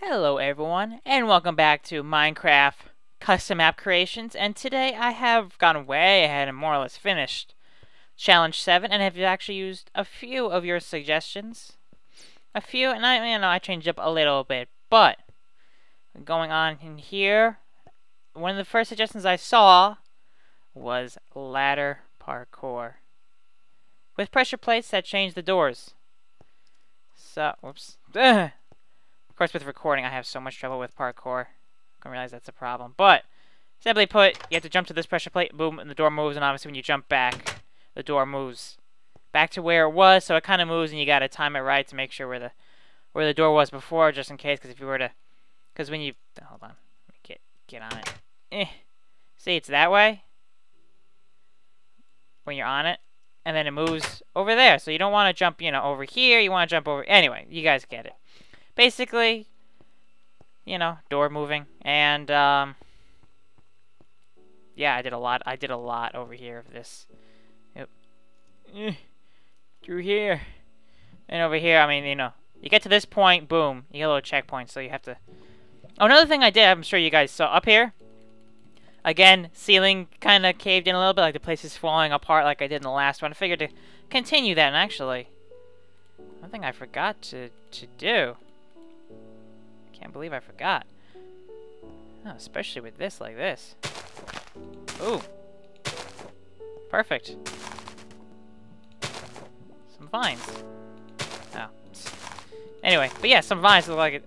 Hello everyone, and welcome back to Minecraft Custom Map Creations, and today I have gone way ahead and more or less finished Challenge 7, and have actually used a few of your suggestions. And I changed up a little bit, but going on in here, one of the first suggestions I saw was ladder parkour with pressure plates that change the doors. So, whoops. Ugh. Of course, with recording, I have so much trouble with parkour. I realize that's a problem. But, simply put, you have to jump to this pressure plate, boom, and the door moves, and obviously when you jump back, the door moves back to where it was, so it kind of moves, and you gotta time it right to make sure where the door was before, just in case, because if you were to, because when you, hold on, let me get on it. See, it's that way, when you're on it, and then it moves over there, so you don't want to jump, over here, you want to jump over, anyway, you guys get it. Basically, door moving, and, yeah, I did a lot over here of this. Yep. Through here. And over here, I mean, you get to this point, boom, you get a little checkpoint, so you have to... Oh, another thing I did, I'm sure you guys saw, up here, again, ceiling kind of caved in a little bit, like the place is falling apart like I did in the last one. I figured to continue that, and actually, one thing I forgot to do. Can't believe I forgot. Oh, especially with this like this. Ooh. Perfect. Some vines. Oh. Anyway, but yeah, some vines look like it.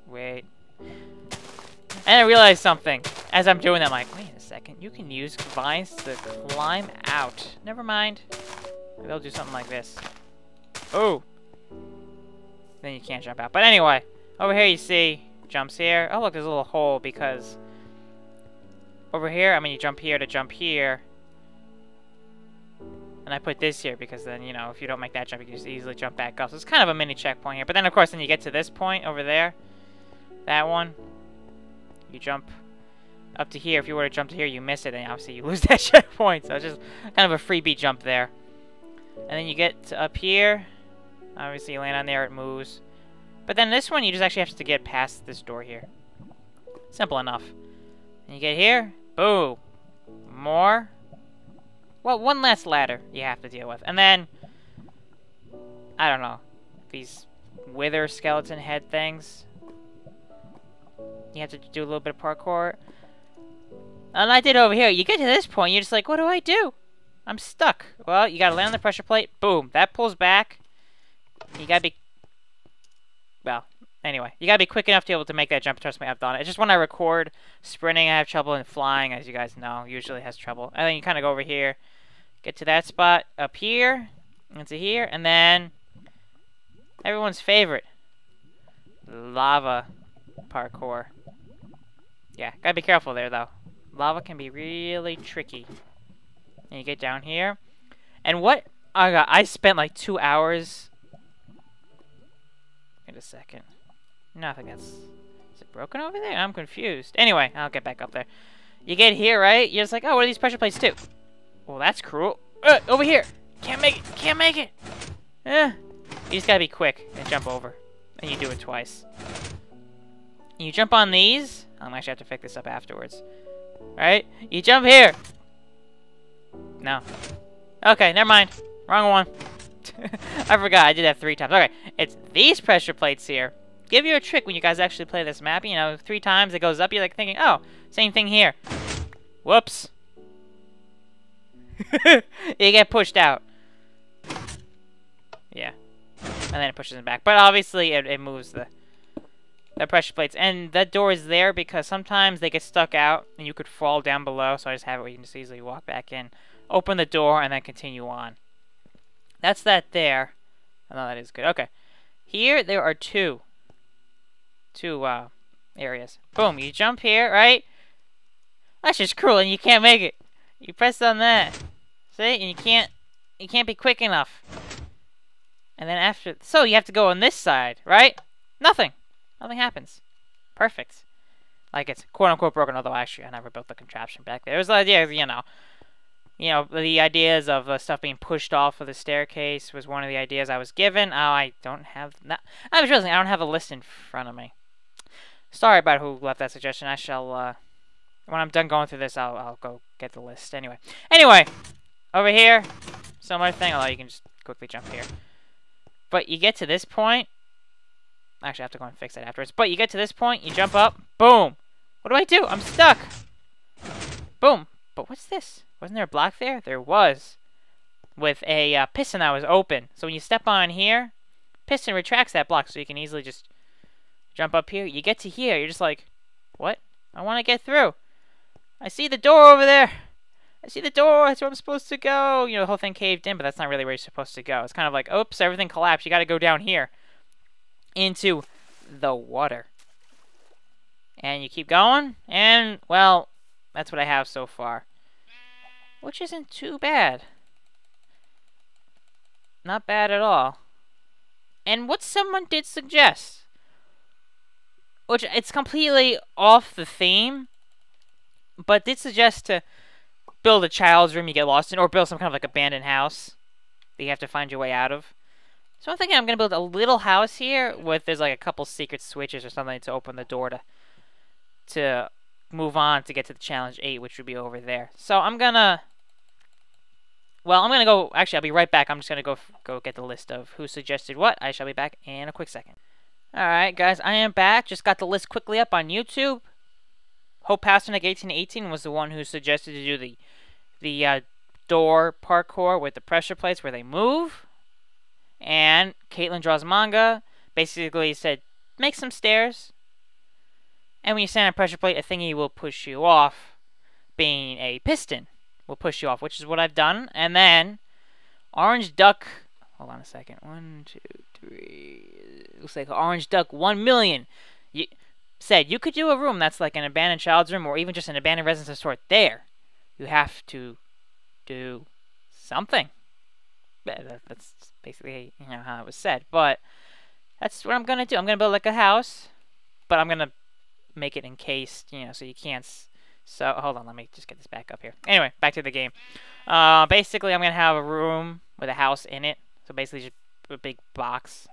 Wait. And I realized something. As I'm doing that, I'm like, wait a second. You can use vines to climb out. Never mind. Maybe I'll do something like this. Oh. Then you can't jump out. But anyway. Over here you see, jumps here. Oh look, there's a little hole because over here, I mean you jump here to jump here. And I put this here because then, if you don't make that jump, you can just easily jump back up. So it's kind of a mini checkpoint here. But then of course, when you get to this point over there, that one, you jump up to here. If you were to jump to here, you miss it, and obviously you lose that checkpoint. So it's just kind of a freebie jump there. And then you get to up here. Obviously you land on there, it moves. But then this one, you just actually have to get past this door here. Simple enough. And you get here, boom. More. Well, one last ladder you have to deal with. And then, I don't know, these wither skeleton head things. You have to do a little bit of parkour. And I did over here. You get to this point, you're just like, what do I do? I'm stuck. Well, you gotta land on the pressure plate, boom. That pulls back. You gotta be... Well, anyway, you gotta be quick enough to be able to make that jump. Trust me, I've done it. It's just when I record sprinting, I have trouble, in flying, as you guys know, usually has trouble. And then you kind of go over here, get to that spot, up here, into here, and then everyone's favorite, lava parkour. Yeah, gotta be careful there, though. Lava can be really tricky. And you get down here, and what I spent like 2 hours... Wait a second. No, I think that's... Is it broken over there? I'm confused. Anyway, I'll get back up there. You get here, right? You're just like, oh, what are these pressure plates do? Well, that's cruel. Over here! Can't make it! Can't make it! You just gotta be quick and jump over. And you do it twice. And you jump on these. I'm actually have to pick this up afterwards. Right? You jump here! No. Okay, never mind. Wrong one. I forgot, I did that 3 times. Okay, it's these pressure plates here. Give you a trick when you guys actually play this map. 3 times it goes up, you're like thinking, oh, same thing here. Whoops. You get pushed out. Yeah. And then it pushes it back. But obviously, it moves the pressure plates. And that door is there because sometimes they get stuck out and you could fall down below. So I just have it where you can just easily walk back in, open the door, and then continue on. That's that there. Oh, no, that is good. Okay. Here, there are two areas. Boom, you jump here, right? That's just cruel, and you can't make it. You press on that. See? And you can't be quick enough. And then after... So, you have to go on this side, right? Nothing. Nothing happens. Perfect. Like, it's quote-unquote broken, although actually I never built the contraption back there. It was the idea, the ideas of stuff being pushed off of the staircase was one of the ideas I was given. Oh, I don't have... I was realizing I don't have a list in front of me. Sorry about who left that suggestion. I shall, when I'm done going through this, I'll go get the list. Anyway, over here, similar thing, although you can just quickly jump here. But you get to this point. Actually, I have to go and fix that afterwards. But you get to this point, you jump up, boom. What do? I'm stuck. Boom. But what's this? Wasn't there a block there? There was. With a piston that was open. So when you step on here, piston retracts that block, so you can easily just jump up here. You get to here, you're just like, what? I want to get through. I see the door over there. I see the door. That's where I'm supposed to go. You know, the whole thing caved in, but that's not really where you're supposed to go. It's kind of like, oops, everything collapsed. You got to go down here into the water. And you keep going, and, well, that's what I have so far. Which isn't too bad. Not bad at all. And what someone did suggest, which it's completely off the theme, but did suggest to build a child's room you get lost in, or build some kind of like abandoned house that you have to find your way out of. So I'm thinking I'm going to build a little house here with, there's like a couple secret switches or something to open the door to move on to get to the challenge 8, which would be over there. So I'm going to, well, I'm going to go, actually I'll be right back. I'm just going to go get the list of who suggested what. I shall be back in a quick second. Alright guys, I am back. Just got the list quickly up on YouTube. Hope Pasternak 1818 was the one who suggested to do the door parkour with the pressure plates where they move. And Caitlin Draws Manga basically said, make some stairs. And when you stand on a pressure plate, a thingy will push you off, being a piston will push you off, which is what I've done. And then Orange Duck, hold on a second, 1, 2, 3, looks like Orange Duck 1 million. You said you could do a room that's like an abandoned child's room, or even just an abandoned residence of sort. There, you have to do something. That's basically, you know, how it was said. But that's what I'm gonna do. I'm gonna build like a house, but I'm gonna make it encased, you know, so you can't. So hold on, let me just get this back up here. Anyway, back to the game. Basically, I'm gonna have a room with a house in it. So basically, just a big box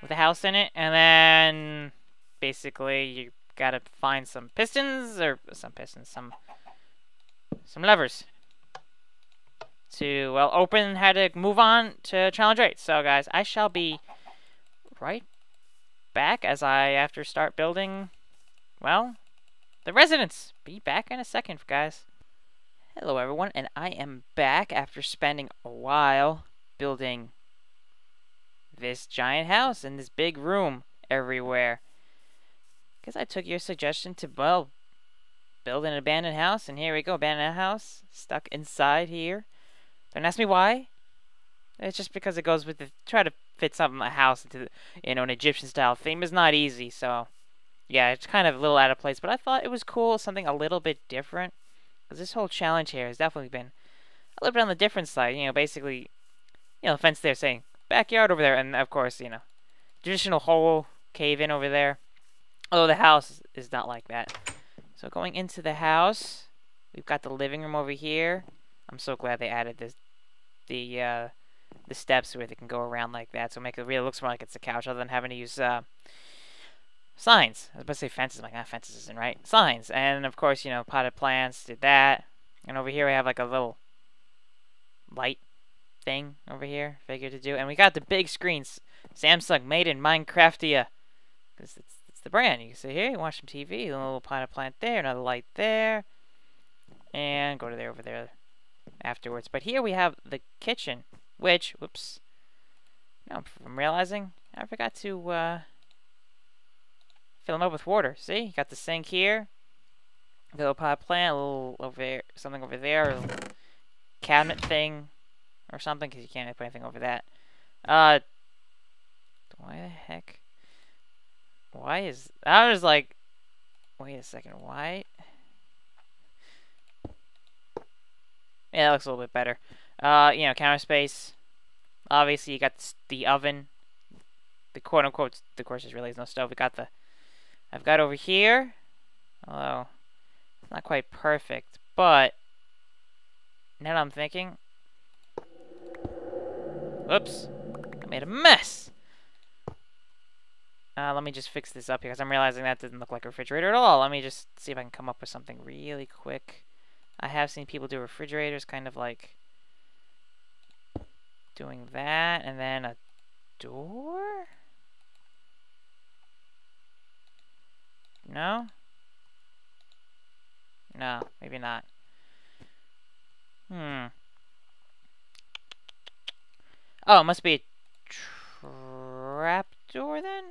with a house in it, and then basically you gotta find some pistons or some levers to, well, open how to move on to challenge 8. So guys, I shall be right back as I after start building, well, the residence. Be back in a second, guys. Hello everyone, and I am back after spending a while building this giant house and this big room everywhere. Because I took your suggestion to, well, build an abandoned house, and here we go, abandoned house stuck inside here. Don't ask me why. It's just because it goes with the, try to fit something, a house into, you know, an Egyptian style theme is not easy. So yeah, it's kind of a little out of place, but I thought it was cool, something a little bit different, because this whole challenge here has definitely been a little bit on the different side. You know, basically, you know, fence there saying backyard over there, and of course, you know, traditional hole cave in over there. Although the house is not like that. So going into the house, we've got the living room over here. I'm so glad they added this, the steps where they can go around like that, so make it really looks more like it's a couch, other than having to use signs. I was about to say fences, I'm like, nah, fences isn't right. Signs, and of course, you know, potted plants, did that. And over here we have like a little light thing over here, figure to do. And we got the big screens, Samsung made in Minecraftia, because it's the brand. You can see here, you watch some TV, a little potted plant there, another light there, and go to there over there afterwards. But here we have the kitchen, which, whoops, now I'm realizing I forgot to fill them up with water. See, you got the sink here, a little pot plant, a little over there, something over there, a little cabinet thing or something, because you can't put anything over that. Why the heck? Why is, I was like, wait a second, why? Yeah, that looks a little bit better. You know, counter space. Obviously, you got the oven. The quote unquote, of course, there really is no stove. We got the, I've got over here. Although, it's not quite perfect. But, now that I'm thinking. Whoops. I made a mess. Let me just fix this up here, because I'm realizing that doesn't look like a refrigerator at all. Let me just see if I can come up with something really quick. I have seen people do refrigerators, kind of like doing that, and then a door? No? No, maybe not. Oh, it must be a trap door then?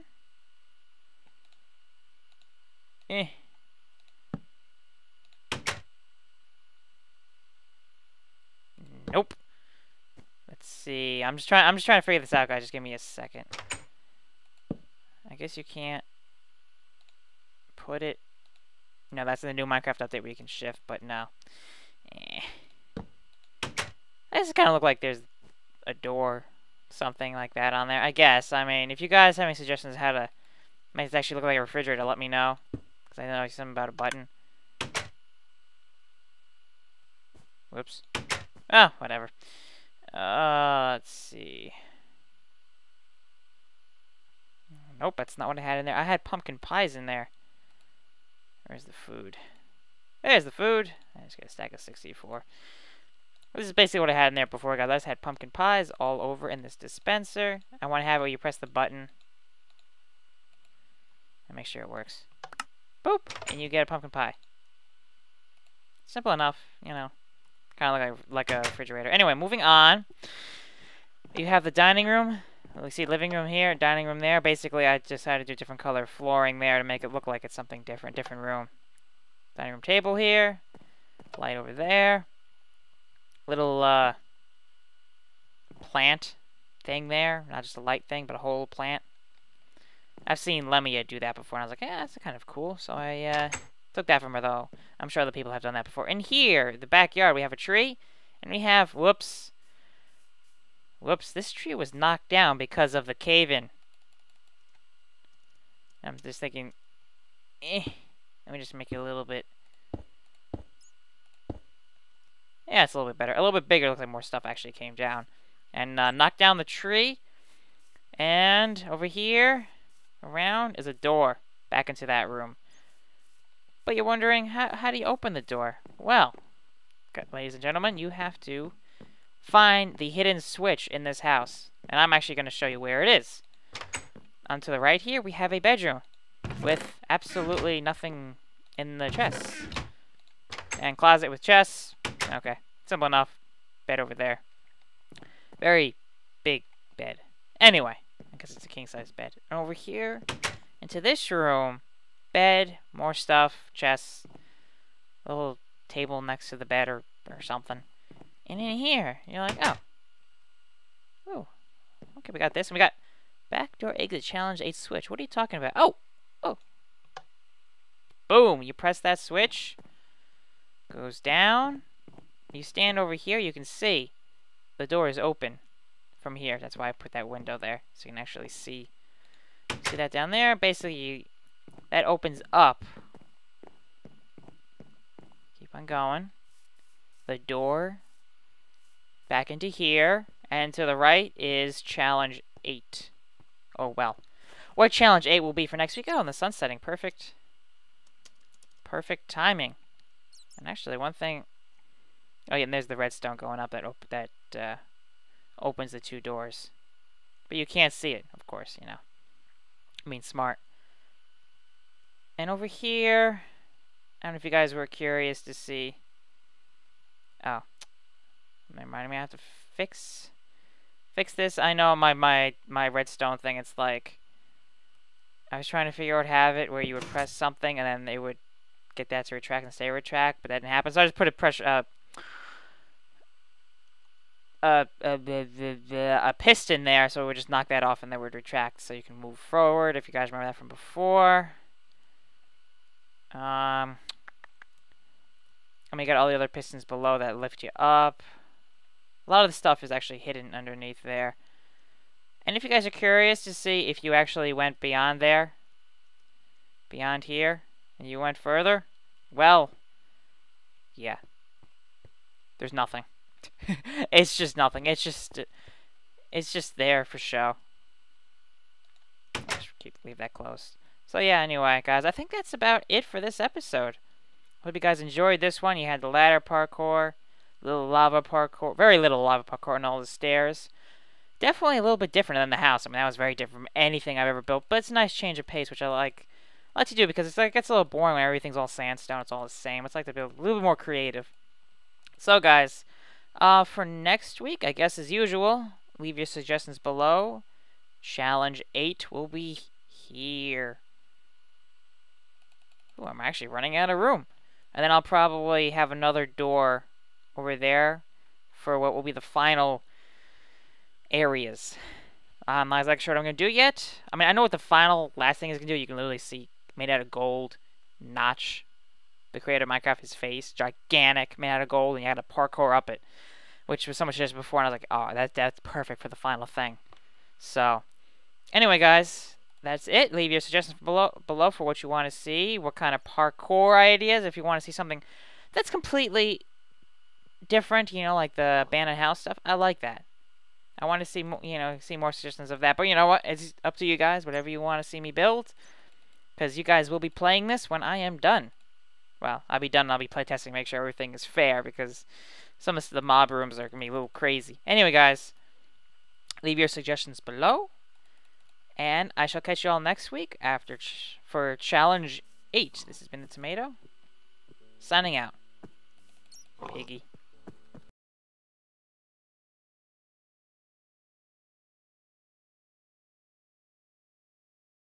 Nope. Let's see. I'm just trying to figure this out, guys. Just give me a second. I guess you can't put it. No, that's in the new Minecraft update where you can shift, but no. This kind of look like there's a door, something like that on there. I guess. I mean, if you guys have any suggestions how to make it actually look like a refrigerator, let me know. Because I know something about a button. Whoops. Oh, whatever. Let's see. Nope, that's not what I had in there. I had pumpkin pies in there. Where's the food? There's the food. I just got a stack of 64. This is basically what I had in there before, guys. I just had pumpkin pies all over in this dispenser. I want to have it where you press the button. And make sure it works. Boop! And you get a pumpkin pie. Simple enough, you know. Kind of like a refrigerator. Anyway, moving on. You have the dining room. We see living room here, dining room there. Basically, I just had to do different color flooring there to make it look like it's something different room. Dining room table here. Light over there. Little plant thing there. Not just a light thing, but a whole plant. I've seen Lemia do that before, and I was like, yeah, that's kind of cool. So I took that from her, though. I'm sure other people have done that before. In here, the backyard, we have a tree, and we have, whoops, this tree was knocked down because of the cave-in. I'm just thinking, let me just make it a little bit, yeah, it's a little bit better. A little bit bigger, looks like more stuff actually came down. And knocked down the tree, and over here, around, is a door back into that room. But you're wondering, how do you open the door? Well, ladies and gentlemen, you have to find the hidden switch in this house. And I'm actually going to show you where it is. On to the right here, we have a bedroom with absolutely nothing in the chests. And closet with chests. Okay, simple enough. Bed over there. Very big bed. Anyway, I guess it's a king-size bed. And over here, into this room, bed, more stuff, chests, a little table next to the bed or something. And in here, you're like, oh. Ooh. Okay, we got this. And we got backdoor exit challenge 8 switch. What are you talking about? Oh! Oh. Boom! You press that switch. Goes down. You stand over here, you can see the door is open from here. That's why I put that window there. So you can actually see that down there. Basically, that opens up. Keep on going. The door back into here. And to the right is challenge 8. Oh, well. What challenge 8 will be for next week? Oh, and the sun's setting. Perfect. Perfect timing. And actually, one thing... Oh, yeah, and there's the redstone going up that opens the 2 doors. But you can't see it, of course, you know. I mean, smart. And over here... I don't know if you guys were curious to see... Oh. Reminding me I have to fix this. I know my redstone thing, it's like... I was trying to figure out how to have it where you would press something and then they would get that to retract and stay retract, but that didn't happen. So I just put a piston there, so it would just knock that off and they would retract, so you can move forward. If you guys remember that from before, and we got all the other pistons below that lift you up. A lot of the stuff is actually hidden underneath there. And if you guys are curious to see if you actually went beyond there, beyond here, and you went further, well, yeah, there's nothing. It's just nothing. It's just there for show. Just leave that closed. So yeah, anyway, guys, I think that's about it for this episode. Hope you guys enjoyed this one. You had the ladder parkour, little lava parkour, very little lava parkour on all the stairs. Definitely a little bit different than the house. I mean, that was very different from anything I've ever built, but it's a nice change of pace, which I like. I like to do because it gets a little boring when everything's all sandstone. It's all the same. It's like to be a little bit more creative. So, guys, for next week, I guess as usual, leave your suggestions below. Challenge 8 will be here. Ooh, I'm actually running out of room. And then I'll probably have another door over there for what will be the final areas. I'm not exactly sure what I'm going to do yet. I mean, I know what the final last thing is going to do. You can literally see, made out of gold, Notch, the creator of Minecraft, his face, gigantic, made out of gold, and you had to parkour up it, which was so much just before, and I was like, oh, that's perfect for the final thing. So, anyway, guys, that's it. Leave your suggestions below for what you want to see, what kind of parkour ideas, if you want to see something that's completely different, you know, like the abandoned house stuff. I like that. I want to see, see more suggestions of that. But you know what? It's up to you guys, whatever you want to see me build. Because you guys will be playing this when I am done. Well, I'll be done and I'll be playtesting, make sure everything is fair. Because some of the mob rooms are going to be a little crazy. Anyway, guys, leave your suggestions below. And I shall catch you all next week for Challenge 8. This has been the Tomato. Signing out. Piggy.